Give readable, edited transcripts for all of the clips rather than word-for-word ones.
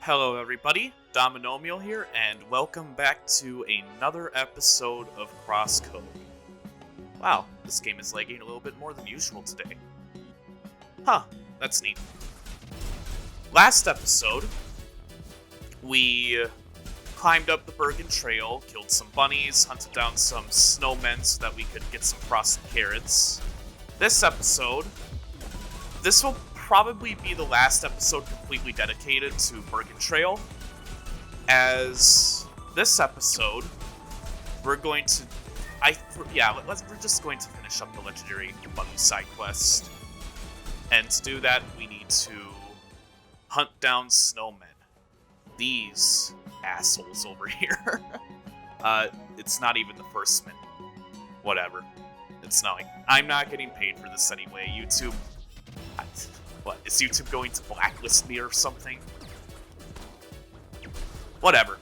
Hello everybody, Dominomial here, and welcome back to another episode of CrossCode. Wow, this game is lagging a little bit more than usual today. Huh, that's neat. Last episode, we climbed up the Bergen Trail, killed some bunnies, hunted down some snowmen so that we could get some frosted carrots. This episode, this will probably be the last episode completely dedicated to Bergen Trail, as this episode we're going to we're just going to finish up the legendary bunny side quest, and to do that we need to hunt down snowmen. These assholes over here. It's not even the first minute. Whatever, it's snowing. I'm not getting paid for this anyway. YouTube, what, is YouTube going to blacklist me or something? Whatever.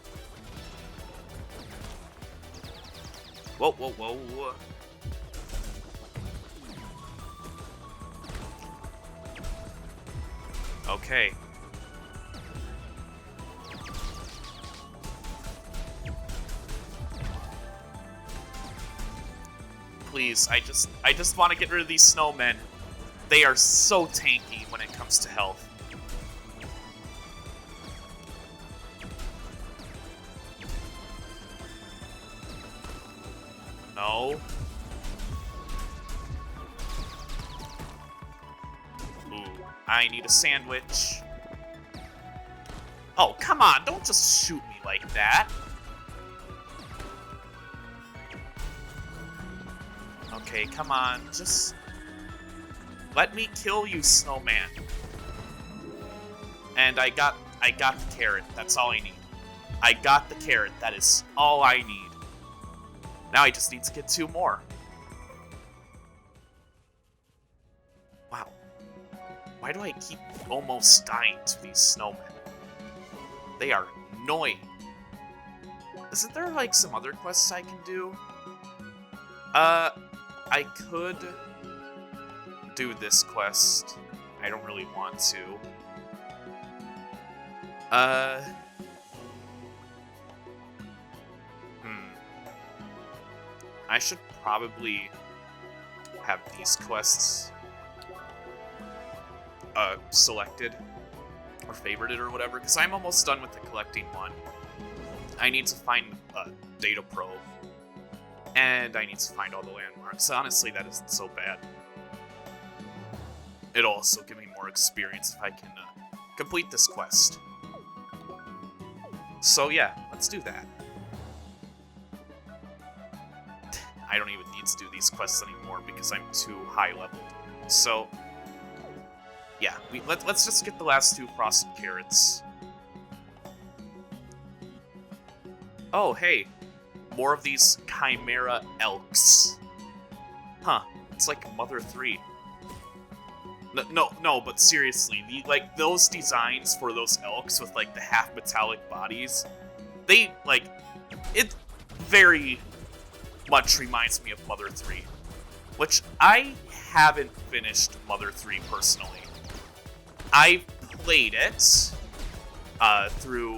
Whoa, whoa, whoa. Okay. Please, I just want to get rid of these snowmen. They are so tanky when it comes to health. No. Ooh, I need a sandwich. Oh, come on, don't just shoot me like that. Okay, come on, just let me kill you, snowman. And I got the carrot. That's all I need. I got the carrot. That is all I need. Now I just need to get 2 more. Wow. Why do I keep almost dying to these snowmen? They are annoying. Isn't there like some other quests I can do? I could do this quest. I don't really want to. I should probably have these quests selected or favorited or whatever, because I'm almost done with the collecting one. I need to find a data probe, and I need to find all the landmarks. Honestly, that isn't so bad. It'll also give me more experience if I can complete this quest. So yeah, let's do that. I don't even need to do these quests anymore because I'm too high leveled. So yeah, let's just get the last 2 frosted carrots. Oh hey, more of these Chimera Elks. Huh, it's like Mother 3. No, but seriously, those designs for those elks with like the half metallic bodies, it very much reminds me of Mother 3, which I haven't finished Mother 3 personally. I've played it through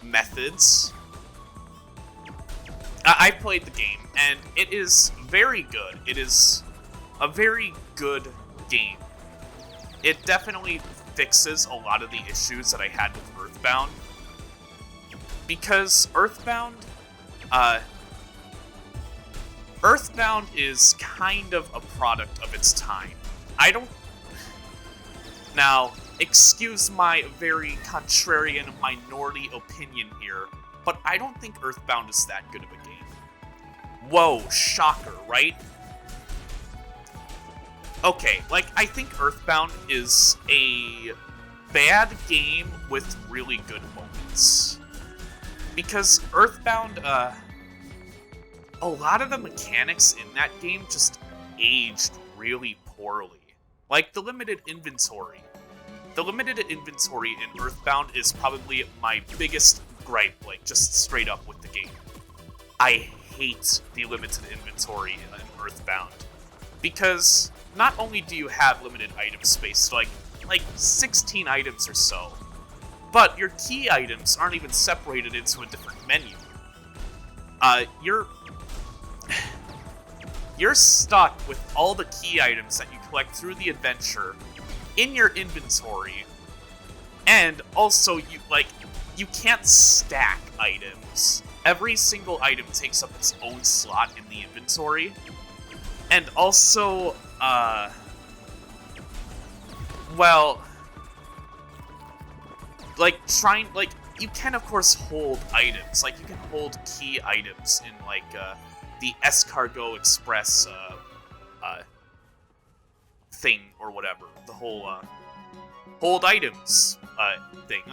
methods. I played the game, and it is very good. It is a very good game. It definitely fixes a lot of the issues that I had with Earthbound. Because Earthbound is kind of a product of its time. Now, excuse my very contrarian minority opinion here, but I don't think Earthbound is that good of a game. Whoa, shocker, right? Okay, I think Earthbound is a bad game with really good moments. Because Earthbound, a lot of the mechanics in that game just aged really poorly. Like the limited inventory. The limited inventory in Earthbound is probably my biggest gripe, just straight up with the game. I hate the limited inventory in Earthbound. Because not only do you have limited item space, like 16 items or so, But your key items aren't even separated into a different menu. You're stuck with all the key items that you collect through the adventure in your inventory, and also you can't stack items. Every single item takes up its own slot in the inventory, and also, you can, of course, hold items. Like, you can hold key items in, the Escargot Express, thing, or whatever. The whole, hold items, thing.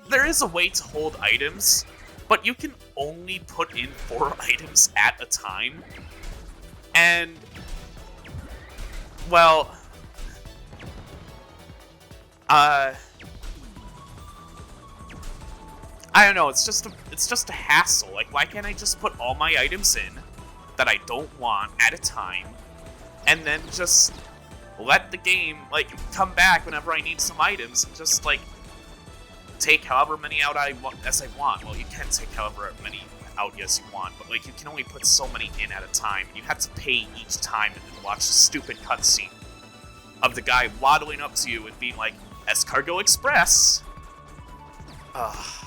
There is a way to hold items, but you can only put in 4 items at a time. And, well, I don't know, it's just a hassle. Like, why can't I just put all my items in that I don't want at a time, and then just let the game, come back whenever I need some items, and just, take however many out as I want. Well, you can take however many out as you want, but, you can only put so many in at a time. You have to pay each time and then watch a stupid cutscene of the guy waddling up to you and being like, Escargot Express! Ugh.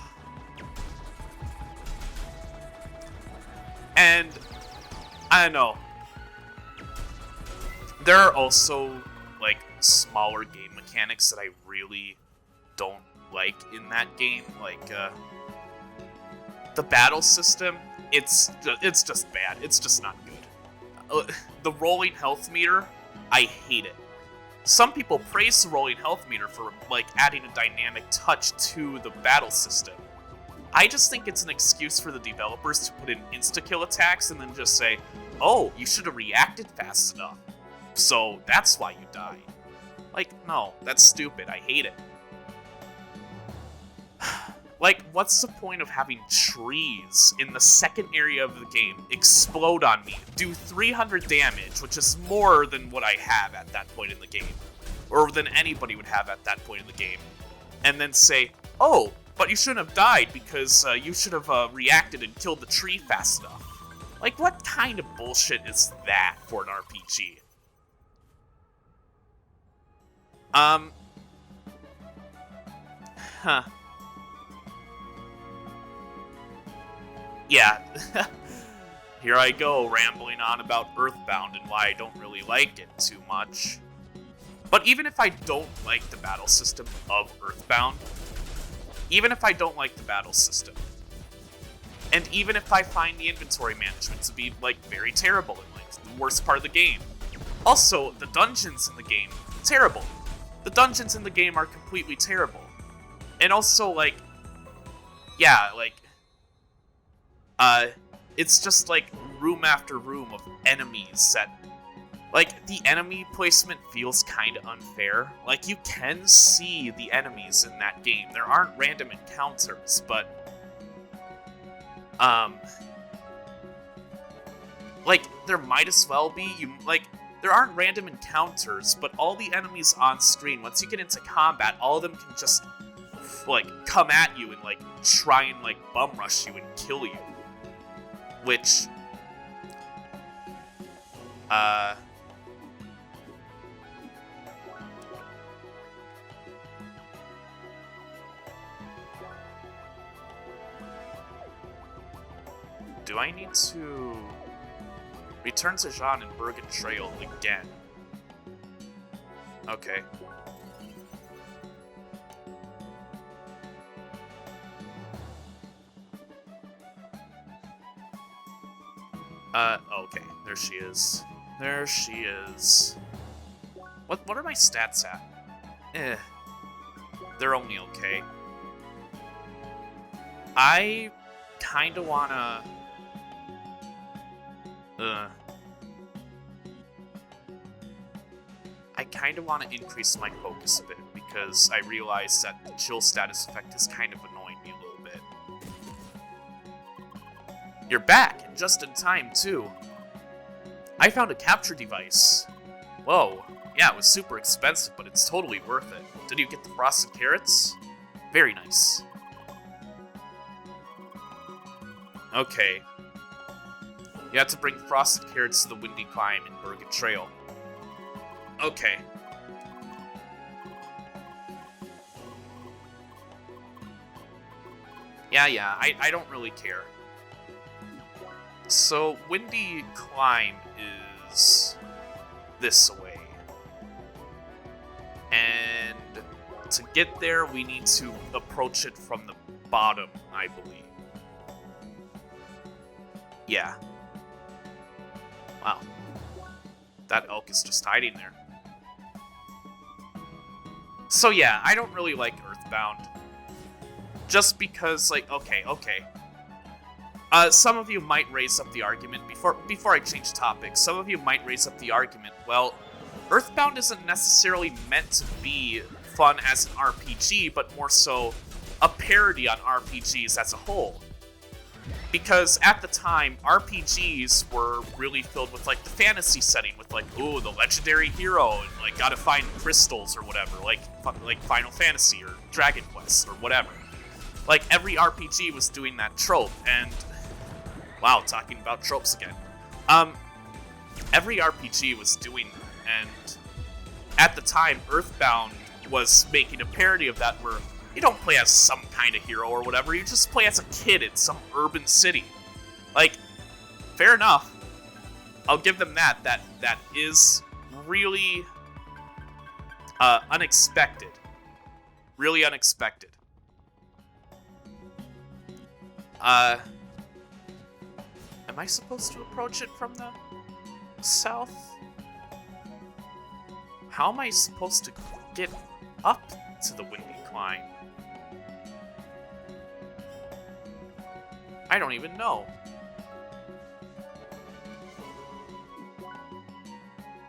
And, I don't know. There are also, smaller game mechanics that I really don't like in that game. The battle system, it's just bad. It's just not good. The rolling health meter, I hate it. Some people praise the rolling health meter for, adding a dynamic touch to the battle system. I just think it's an excuse for the developers to put in insta-kill attacks and then just say, oh, you should have reacted fast enough, so that's why you died. No, that's stupid. I hate it. What's the point of having trees in the second area of the game explode on me, do 300 damage, which is more than what I have at that point in the game, or than anybody would have at that point in the game, and then say, oh, but you shouldn't have died because you should have reacted and killed the tree fast enough. What kind of bullshit is that for an RPG? Huh. Yeah. Here I go, rambling on about Earthbound and why I don't really like it too much. But even if I don't like the battle system of Earthbound, and even if I find the inventory management to be, very terrible and, the worst part of the game. Also, the dungeons in the game, terrible. The dungeons in the game are completely terrible. And also, it's just, room after room of enemies that, the enemy placement feels kind of unfair. You can see the enemies in that game. There aren't random encounters, but, there might as well be. There aren't random encounters, but all the enemies on screen, once you get into combat, all of them can just, come at you and, try and, bum rush you and kill you. Which, do I need to return to Jean and Bergen Trail again? Okay. Okay, there she is. There she is. What are my stats at? They're only okay. I kinda wanna... I kinda wanna increase my focus a bit, because I realize that the chill status effect is kind of annoying me a little bit. You're back, and just in time, too. I found a capture device. Whoa. Yeah, it was super expensive, but it's totally worth it. Did you get the frosted carrots? Very nice. Okay. You have to bring frosted carrots to the Windy Climb and Burgett Trail. Okay. Yeah, I don't really care. So, Windy Climb is this way. And to get there, we need to approach it from the bottom, I believe. Yeah. Wow. That elk is just hiding there. So yeah, I don't really like Earthbound. Just because, like, okay. Some of you might raise up the argument, before I change topics, some of you might raise up the argument, well, Earthbound isn't necessarily meant to be fun as an RPG, but more so a parody on RPGs as a whole. Because at the time, RPGs were really filled with, like, the fantasy setting, with, like, ooh, the legendary hero, and, like, gotta find crystals or whatever, like Final Fantasy or Dragon Quest or whatever. Like, every RPG was doing that trope, and... Wow, talking about tropes again. Every RPG was doing that, and at the time, Earthbound was making a parody of that where you don't play as some kind of hero or whatever, you just play as a kid in some urban city. Like, fair enough. I'll give them that. That is really unexpected. Really unexpected. Am I supposed to approach it from the south? How am I supposed to get up to the Windy Climb? I don't even know.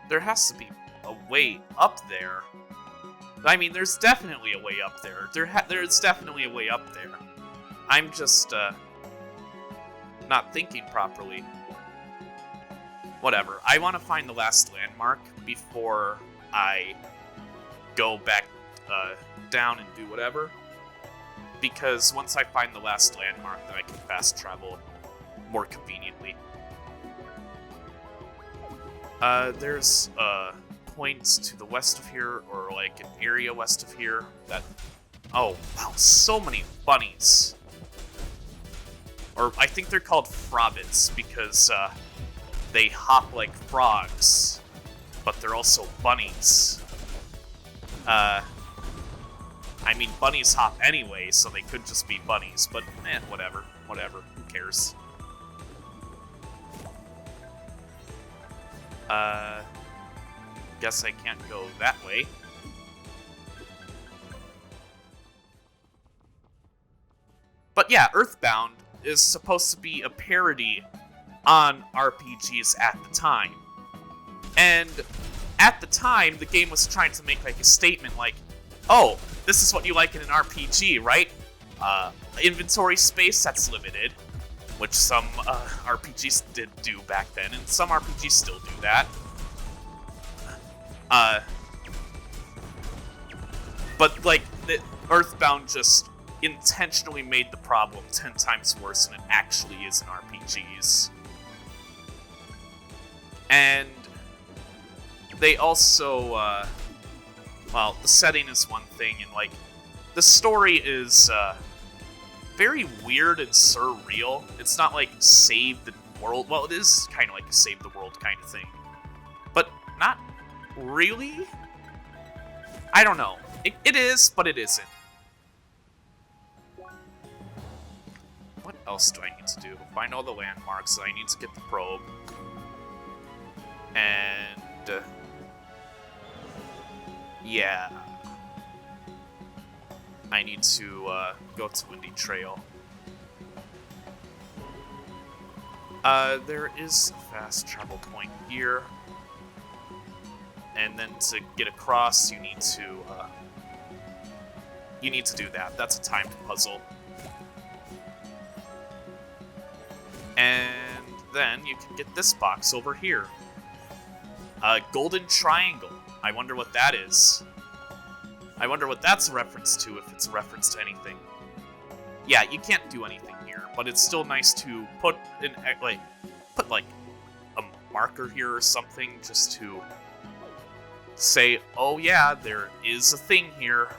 There has to be a way up there. I mean, there's definitely a way up there. There's definitely a way up there. I'm just, not thinking properly. Whatever. I want to find the last landmark before I go back down and do whatever. Because once I find the last landmark, then I can fast travel more conveniently. There's points to the west of here, or like an area west of here that... Oh, wow, so many bunnies. Or I think they're called frobbits because they hop like frogs, but they're also bunnies. I mean, bunnies hop anyway, so they could just be bunnies, but whatever, who cares? Guess I can't go that way. But yeah, Earthbound is supposed to be a parody on RPGs at the time. And at the time, the game was trying to make like a statement like, oh, this is what you like in an RPG, right? Inventory space, that's limited, which some RPGs did do back then, and some RPGs still do that. But like, Earthbound just intentionally made the problem 10 times worse than it actually is in RPGs. And they also, well, the setting is one thing, and like, the story is very weird and surreal. It's not like save the world. Well, it is kind of like a save the world kind of thing, but not really. I don't know. It is, but it isn't. What else do I need to do? Find all the landmarks. I need to get the probe. And... yeah. I need to go to Windy Trail. There is a fast travel point here. And then to get across, you need to do that. That's a timed puzzle. And then you can get this box over here. A golden triangle. I wonder what that is. I wonder what that's a reference to, if it's a reference to anything. Yeah, you can't do anything here, but it's still nice to put a marker here or something, just to say, oh yeah, there is a thing here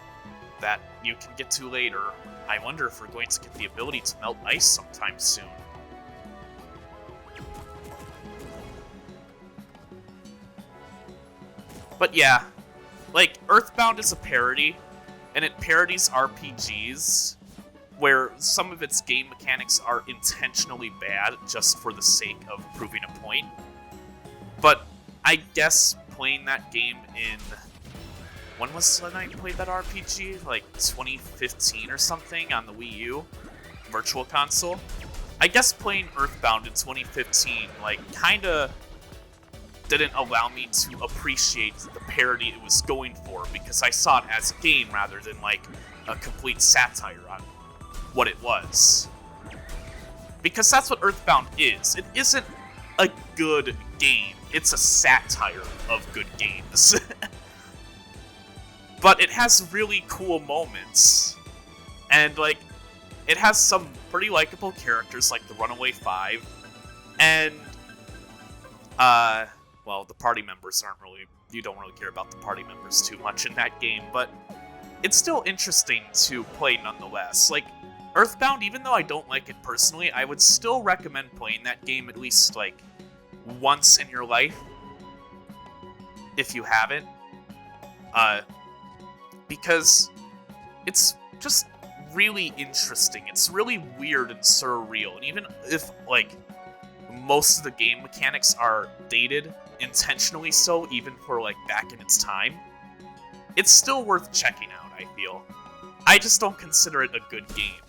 that you can get to later. I wonder if we're going to get the ability to melt ice sometime soon. But yeah, like, Earthbound is a parody, and it parodies RPGs, where some of its game mechanics are intentionally bad just for the sake of proving a point. But I guess playing that game in... When was when I played that RPG? Like 2015 or something on the Wii U Virtual Console? I guess playing Earthbound in 2015, like, kinda didn't allow me to appreciate the parody it was going for, because I saw it as a game rather than, like, a complete satire on what it was. Because that's what Earthbound is. It isn't a good game. It's a satire of good games. But it has really cool moments. And, like, it has some pretty likable characters, like the Runaway Five. And, well, the party members aren't really... You don't really care about the party members too much in that game, but it's still interesting to play nonetheless. Like, Earthbound, even though I don't like it personally, I would still recommend playing that game at least, like, once in your life, if you haven't. Because it's just really interesting. It's really weird and surreal. And even if, like, most of the game mechanics are dated, intentionally so, even for, like, back in its time, it's still worth checking out, I feel. I just don't consider it a good game.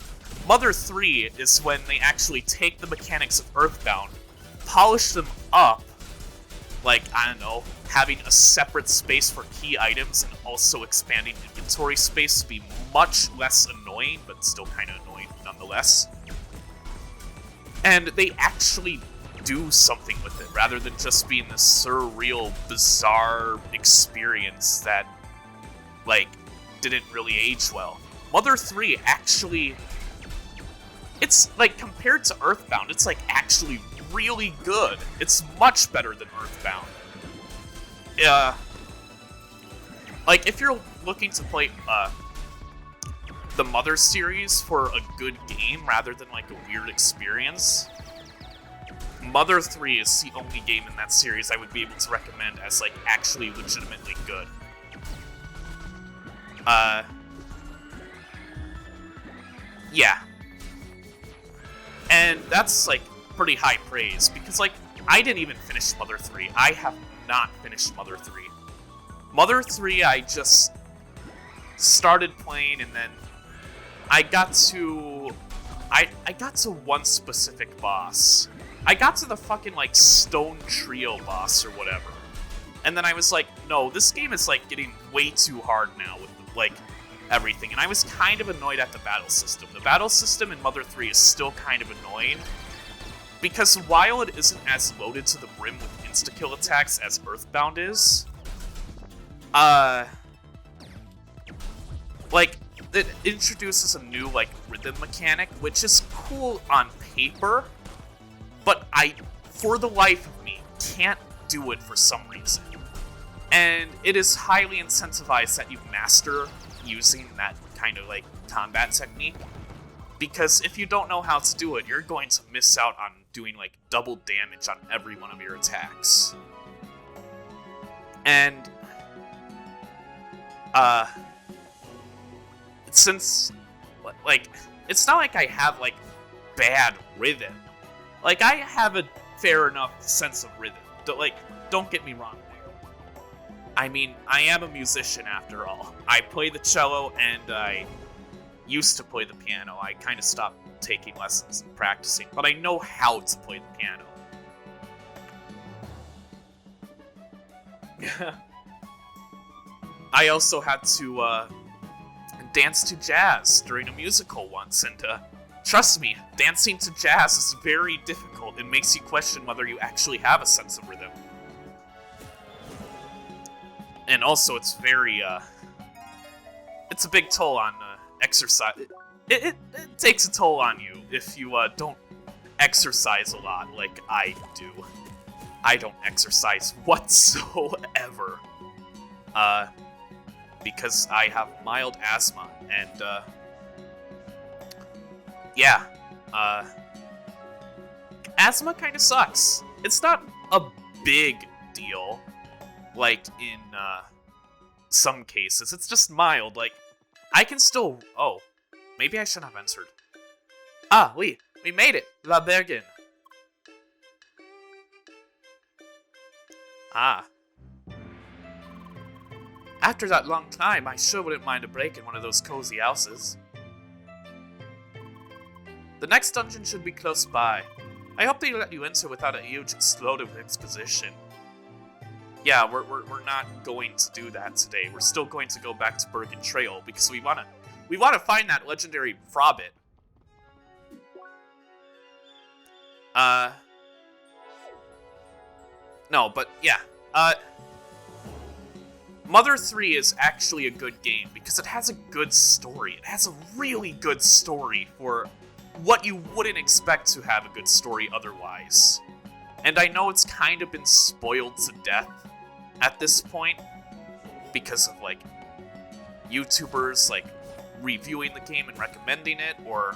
Mother 3 is when they actually take the mechanics of Earthbound, polish them up, like, I don't know, having a separate space for key items and also expanding inventory space to be much less annoying, but still kind of annoying nonetheless. And they actually do something with it, rather than just being this surreal, bizarre experience that, like, didn't really age well. Mother 3 actually... It's, like, compared to Earthbound, it's, like, actually really good. It's much better than Earthbound. Like, if you're looking to play, the Mother series for a good game rather than, like, a weird experience, Mother 3 is the only game in that series I would be able to recommend as, like, actually legitimately good. Yeah. And that's, like, pretty high praise, because, like, I didn't even finish Mother 3. I have not finished Mother 3. Mother 3, I just started playing, and then I got to... I got to one specific boss. I got to the fucking, like, Stone Trio boss or whatever. And then I was like, no, this game is, like, getting way too hard now with, like, everything. And I was kind of annoyed at the battle system. The battle system in Mother 3 is still kind of annoying, because while it isn't as loaded to the brim with insta-kill attacks as Earthbound is, like, it introduces a new, like, rhythm mechanic, which is cool on paper, but I, for the life of me, can't do it for some reason. And it is highly incentivized that you master using that kind of, like, combat technique, because if you don't know how to do it, you're going to miss out on doing, like, double damage on every one of your attacks. And, since, like, it's not like I have, like, bad rhythm. Like, I have a fair enough sense of rhythm. Don't get me wrong there. I mean, I am a musician after all. I play the cello, and I used to play the piano. I kind of stopped taking lessons and practicing, but I know how to play the piano. I also had to, dance to jazz during a musical once, and, trust me, dancing to jazz is very difficult. It makes you question whether you actually have a sense of rhythm. And also, it's very, it's a big toll on exercise. It takes a toll on you if you don't exercise a lot like I do. I don't exercise whatsoever. Because I have mild asthma, and, yeah, asthma kind of sucks. It's not a big deal, like in, some cases. It's just mild, like, I can still, oh, maybe I shouldn't have answered. Ah, we made it, La Bergen. Ah. After that long time, I sure wouldn't mind a break in one of those cozy houses. The next dungeon should be close by. I hope they let you enter without a huge explosive exposition. Yeah, we're not going to do that today. We're still going to go back to Bergen Trail because we wanna find that legendary Frobit. No, but yeah. Mother 3 is actually a good game because it has a good story. It has a really good story for what you wouldn't expect to have a good story otherwise. And I know it's kind of been spoiled to death at this point because of, like, YouTubers, like, reviewing the game and recommending it, or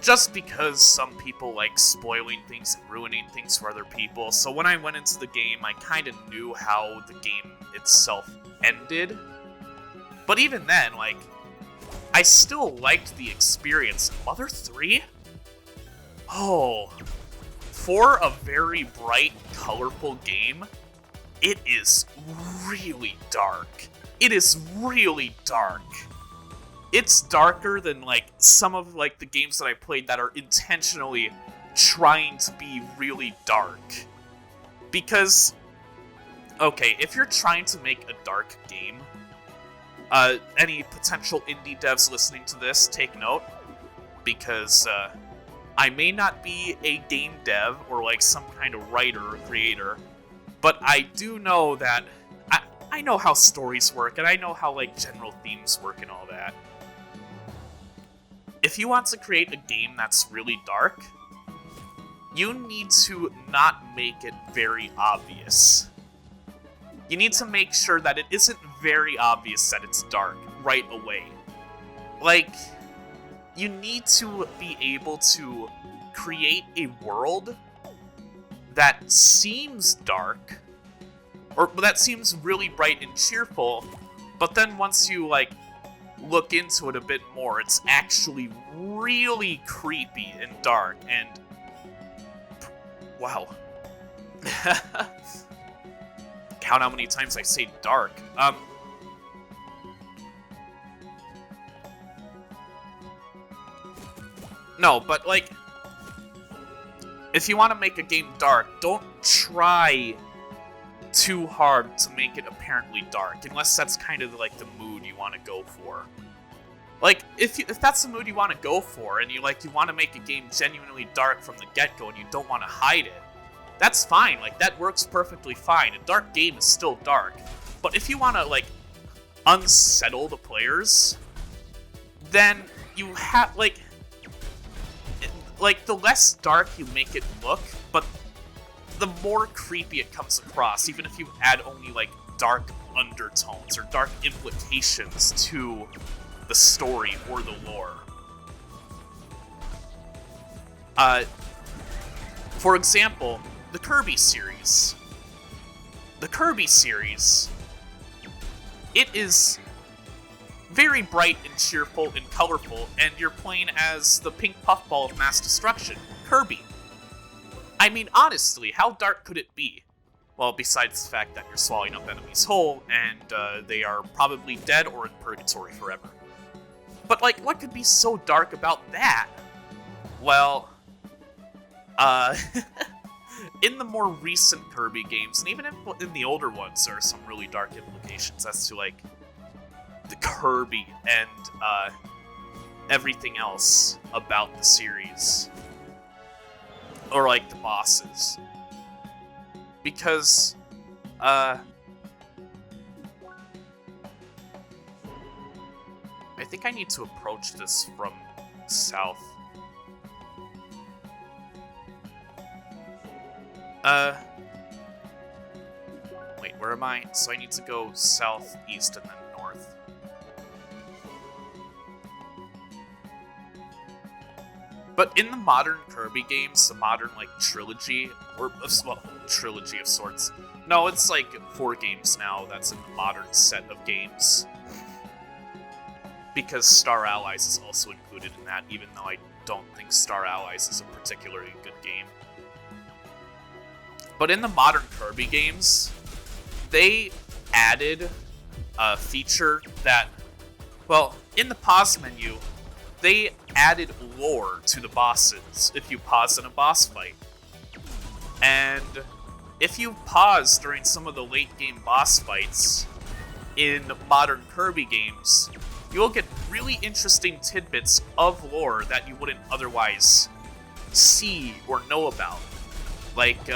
just because some people like spoiling things and ruining things for other people. So when I went into the game, I kind of knew how the game itself ended. But even then, like, I still liked the experience. Mother 3? Oh, for a very bright, colorful game, it is really dark. It is really dark. It's darker than, like, some of, like, the games that I played that are intentionally trying to be really dark. Because, okay, if you're trying to make a dark game, any potential indie devs listening to this, take note, because, I may not be a game dev or, like, some kind of writer or creator, but I do know that I know how stories work, and I know how, like, general themes work and all that. If you want to create a game that's really dark, you need to not make it very obvious. You need to make sure that it isn't very obvious that it's dark right away. Like, you need to be able to create a world that seems dark, or that seems really bright and cheerful, but then once you, like, look into it a bit more, it's actually really creepy and dark, and wow. Count how many times I say dark. No, but, like, if you want to make a game dark, don't try too hard to make it apparently dark, unless that's kind of, like, the mood you want to go for. Like, if that's the mood you want to go for, and you want to make a game genuinely dark from the get-go, and you don't want to hide it, that's fine. Like, that works perfectly fine. A dark game is still dark. But if you want to, like, unsettle the players, then you have, like, the less dark you make it look, but the more creepy it comes across, even if you add only, like, dark undertones or dark implications to the story or the lore. For example, the Kirby series. The Kirby series, it is very bright and cheerful and colorful, and you're playing as the pink puffball of mass destruction, Kirby. I mean, honestly, how dark could it be? Well, besides the fact that you're swallowing up enemies whole, and they are probably dead or in purgatory forever. But, like, what could be so dark about that? Well, in the more recent Kirby games, and even in the older ones, there are some really dark implications as to, like, the Kirby and, everything else about the series. Or, like, the bosses. Because, think I need to approach this from south. Wait, where am I? So I need to go southeast and then north. But in the modern Kirby games, the modern, like, trilogy, or, well, trilogy of sorts. No, it's like 4 games now that's in the modern set of games. Because Star Allies is also included in that, even though I don't think Star Allies is a particularly good game. But in the modern Kirby games, they added a feature that, well, in the pause menu, they added lore to the bosses if you pause in a boss fight. And if you pause during some of the late game boss fights in modern Kirby games, you'll get really interesting tidbits of lore that you wouldn't otherwise see or know about. Like,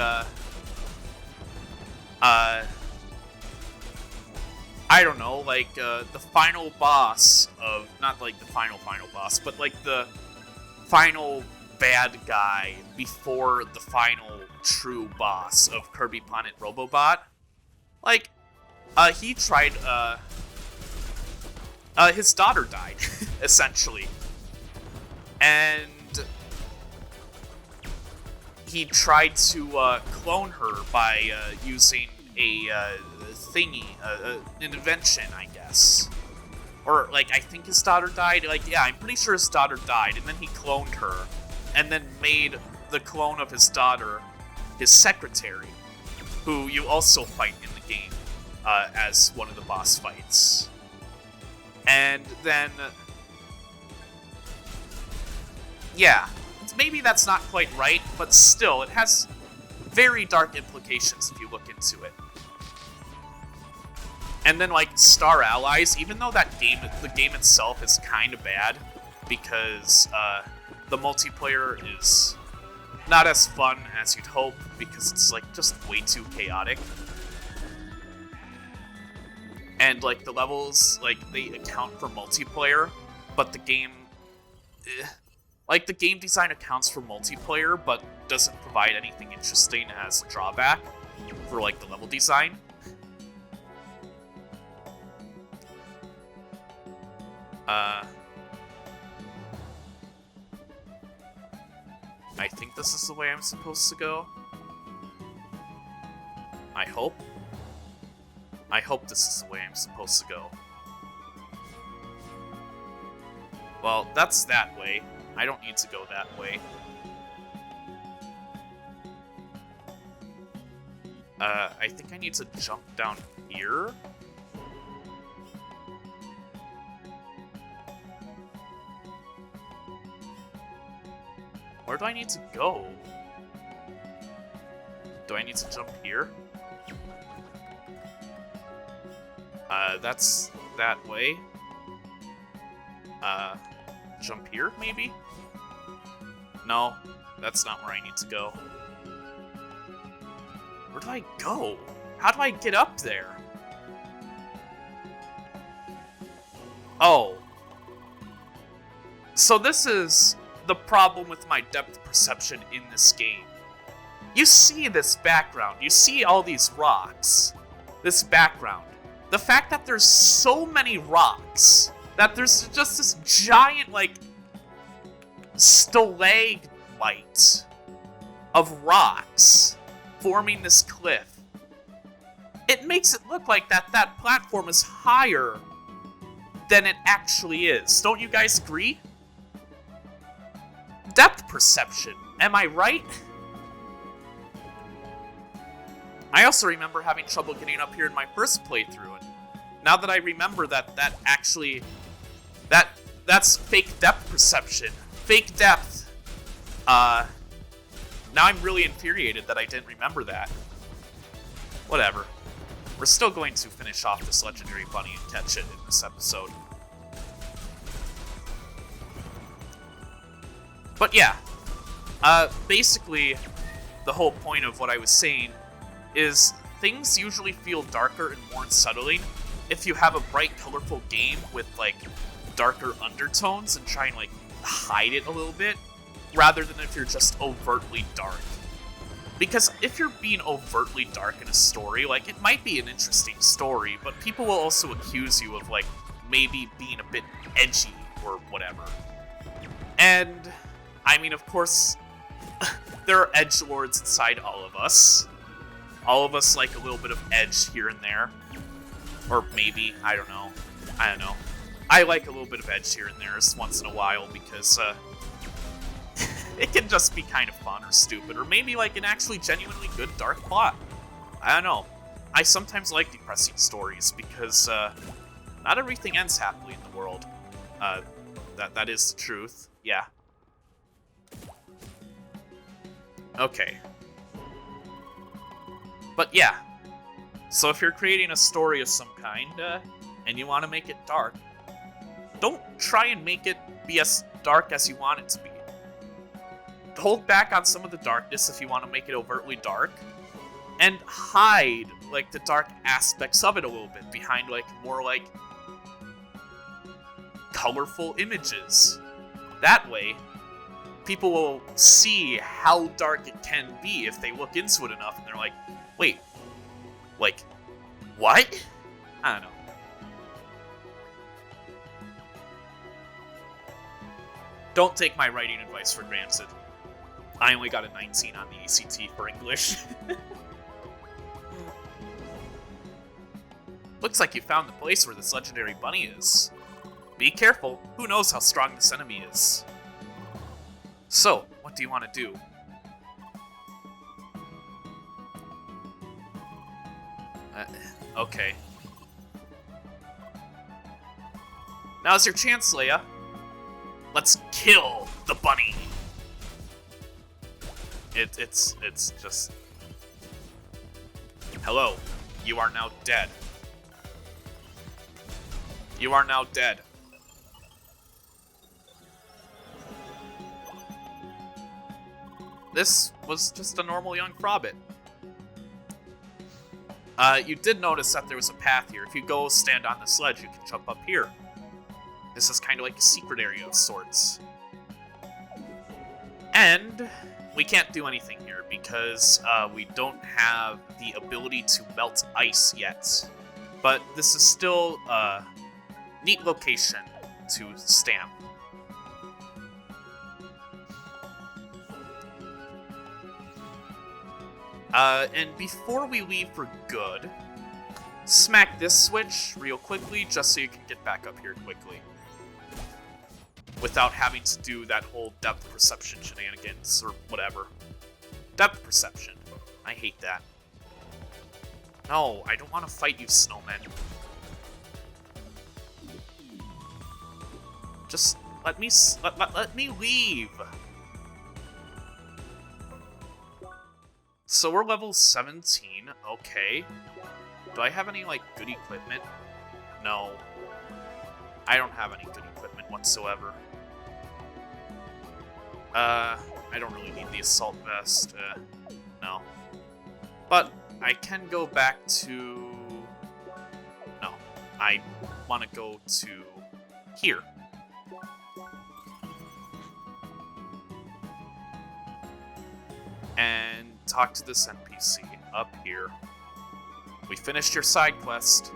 I don't know, like, the final boss of, not like the final boss, but like the final bad guy before the final true boss of Kirby Planet Robobot. Like, he tried, his daughter died, essentially. And he tried to, clone her by, using a, thingy, an invention, I guess. Or, like, I think his daughter died. Like, yeah, I'm pretty sure his daughter died, and then he cloned her, and then made the clone of his daughter his secretary, who you also fight in the game, as one of the boss fights. And then, yeah, maybe that's not quite right, but still, it has very dark implications if you look into it. And then, like, Star Allies, even though that game, the game itself is kind of bad, because the multiplayer is not as fun as you'd hope, because it's, like, just way too chaotic. And, like, the levels, like, they account for multiplayer, but the game... like, the game design accounts for multiplayer, but doesn't provide anything interesting as a drawback for, like, the level design. I think this is the way I'm supposed to go. I hope. I hope this is the way I'm supposed to go. Well, that's that way. I don't need to go that way. I think I need to jump down here. Where do I need to go? Do I need to jump here? That's that way. Jump here, maybe? No, that's not where I need to go. Where do I go? How do I get up there? Oh. So this is the problem with my depth perception in this game. You see this background. You see all these rocks. This background. The fact that there's so many rocks, that there's just this giant, like, stalagmite of rocks forming this cliff. It makes it look like that platform is higher than it actually is. Don't you guys agree? Depth perception. Am I right? I also remember having trouble getting up here in my first playthrough, and now that I remember that's fake depth perception. Fake depth. Now I'm really infuriated that I didn't remember that. Whatever. We're still going to finish off this legendary bunny and catch it in this episode. But yeah, basically, the whole point of what I was saying is things usually feel darker and more unsettling if you have a bright, colorful game with, like, darker undertones and try and, like, hide it a little bit, rather than if you're just overtly dark. Because if you're being overtly dark in a story, like, it might be an interesting story, but people will also accuse you of, like, maybe being a bit edgy or whatever. And, I mean, of course, there are edgelords inside all of us. All of us like a little bit of edge here and there. Or maybe, I don't know. I like a little bit of edge here and there once in a while because, it can just be kind of fun or stupid, or maybe like an actually genuinely good dark plot. I don't know. I sometimes like depressing stories because, not everything ends happily in the world. That is the truth. Yeah. Okay. But yeah. So if you're creating a story of some kind, and you want to make it dark, don't try and make it be as dark as you want it to be. Hold back on some of the darkness if you want to make it overtly dark, and hide, like, the dark aspects of it a little bit behind, like, more, like, colorful images. That way, people will see how dark it can be if they look into it enough, and they're like, wait, like, what? I don't know. Don't take my writing advice for granted. I only got a 19 on the ACT for English. Looks like you found the place where this legendary bunny is. Be careful, who knows how strong this enemy is. So, what do you want to do? Okay. Now's your chance, Leia. Let's kill the bunny. It's just... Hello. You are now dead. You are now dead. This was just a normal young Frobbit. You did notice that there was a path here. If you go stand on the sledge, you can jump up here. This is kind of like a secret area of sorts. And we can't do anything here because we don't have the ability to melt ice yet. But this is still a neat location to stamp. And before we leave for good, smack this switch real quickly just so you can get back up here quickly. Without having to do that whole depth perception shenanigans or whatever. Depth perception. I hate that. No, I don't want to fight you, snowmen. Just let me let me leave. So we're level 17, okay. Do I have any, like, good equipment? No. I don't have any good equipment whatsoever. I don't really need the assault vest, no. But I can go back to... No, I want to go to here. And talk to this NPC up here. We finished your side quest.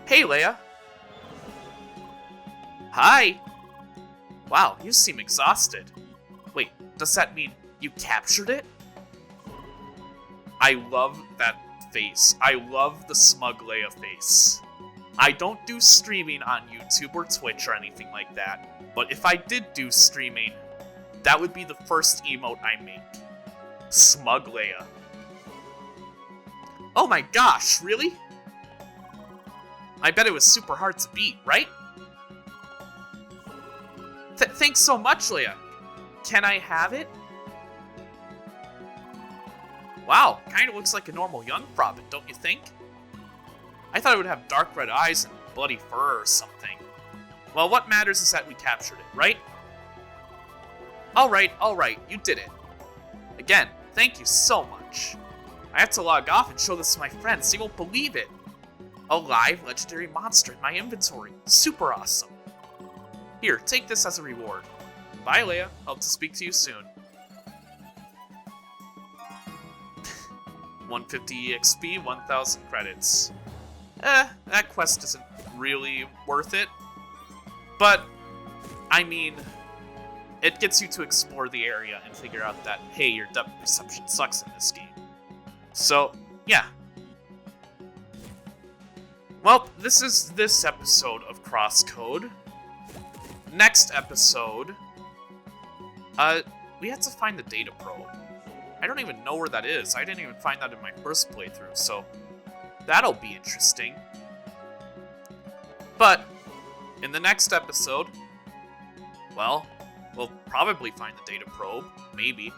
Hey, Leia. Hi. Wow, you seem exhausted. Wait, does that mean you captured it? I love that face. I love the smug Leia face. I don't do streaming on YouTube or Twitch or anything like that, but if I did do streaming, that would be the first emote I make. Smug Leia. Oh my gosh, really? I bet it was super hard to beat, right? Thanks so much, Leia. Can I have it? Wow, kinda looks like a normal young Frobbit, don't you think? I thought it would have dark red eyes and bloody fur or something. Well, what matters is that we captured it, right? Alright, you did it. Again, thank you so much. I have to log off and show this to my friends, they won't believe it. a live legendary monster in my inventory. Super awesome. Here, take this as a reward. Bye, Leia. Hope to speak to you soon. 150 EXP, 1,000 credits. That quest isn't really worth it. But, I mean, it gets you to explore the area and figure out that, hey, your depth perception sucks in this game. So, yeah. Well, this is this episode of CrossCode. Next episode, we have to find the data probe. I don't even know where that is. I didn't even find that in my first playthrough, so that'll be interesting. But, in the next episode, well, we'll probably find the data probe, maybe.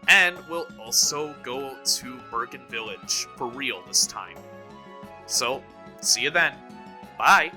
And we'll also go to Bergen Village, for real this time. So, see you then. Bye!